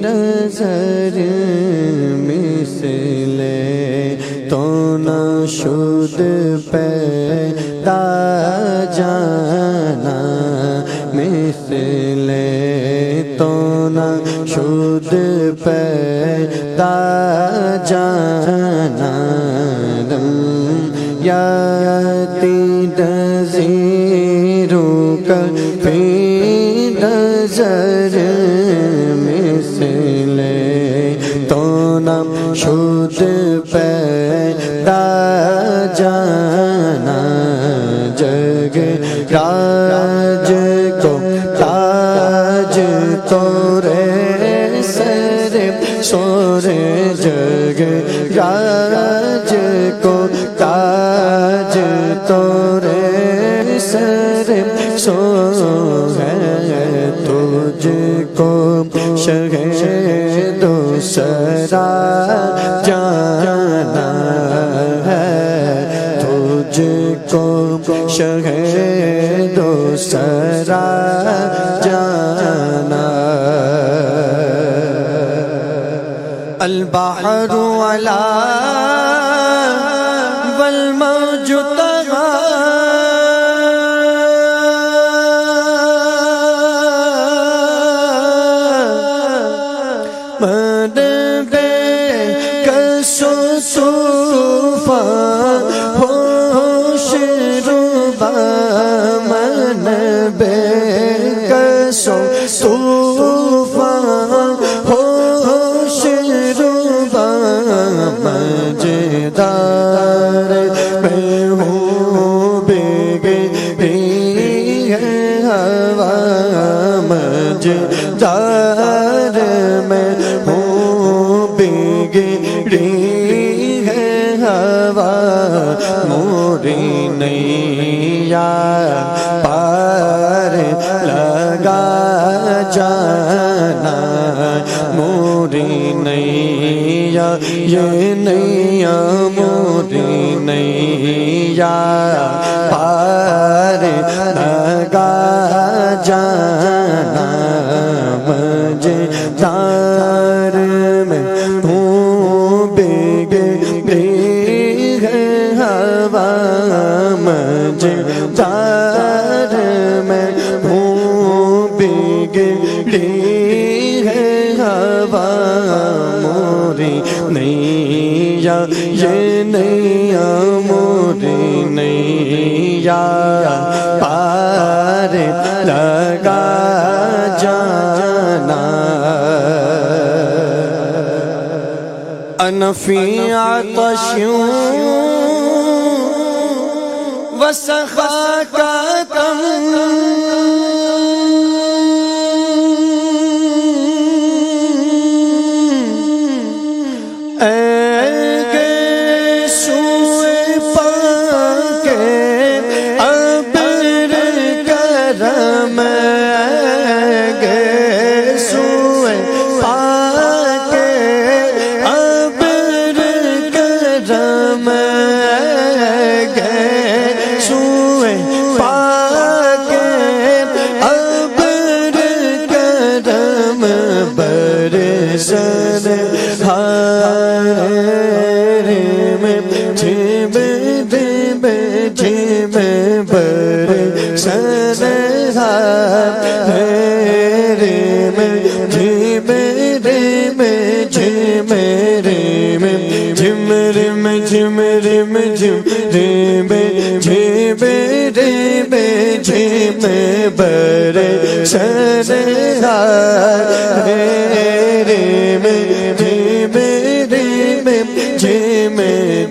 نظر مثل تو نہ شد پیدا جانا مثل تو نہ شد پیدا جانا یاتی نظیروں کا فی نظر مثل تو نہ شد پیدا جانا جگ راج کو تاج تو رے سر سورے جگ راج کو تاج تو رے سر سو ہے تجھ کو شہید دوسرا جانا ہے تجھ کو شہید دوسرا جانا البحر علا والموج طغى من بے کس و طوفان ہوش ربا من بے کس و طوفان ہوش ربا مجدار میں ہوں بگڑی ہے ہوا مجدار میں ہوں بگڑی ہے ہوا موری نیا پار لگا جانا موری نیا یہ نیا موری نیا پار لگا جانا مجدار میں ہوں بگڑی ہے ہوا مجدار میں ہوں بگڑی ہے ہوا موری نیا یہ نیا موری نیا پار لگا جانا انا فی عطش وسخاکتم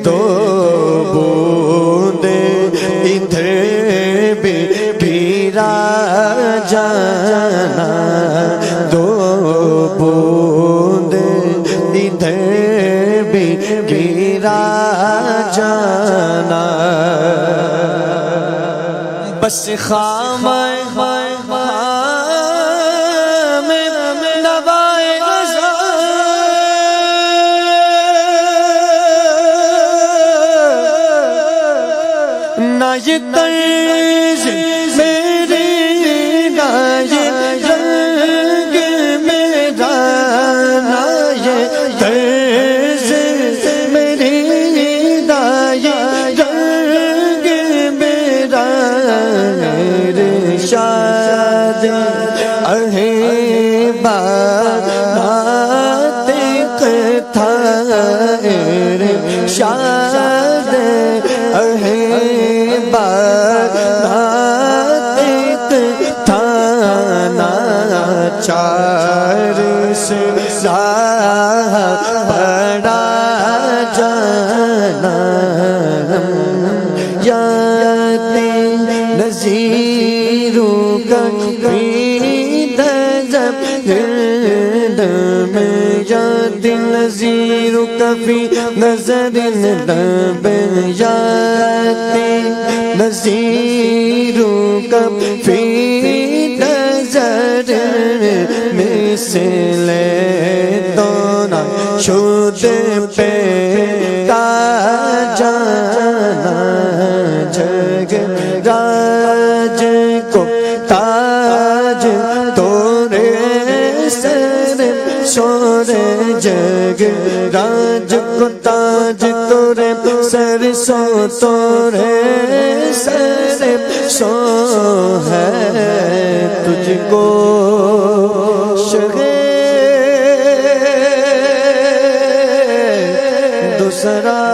دو بوندے ادھر بھی پیرا جانا دو بوندے ادھر بھی گرا جانا بس خامہ یہ طرز میری نہ یہ رنگ میرا نعت تھا ارشاد احبا نعت تھا ناچار سے بڑا جانا یاد نظیروں کا فی نظر ہرد میں یاد نظیروں کا فی نظر نب یاد نظیروں کا فی نظر مثل دونا شد پہ کا جانا جگ راج کو تاج تورے سر شور جگ راج کو تاج تورے سر سو تورے سر سو ہے تجھ کو دوسرا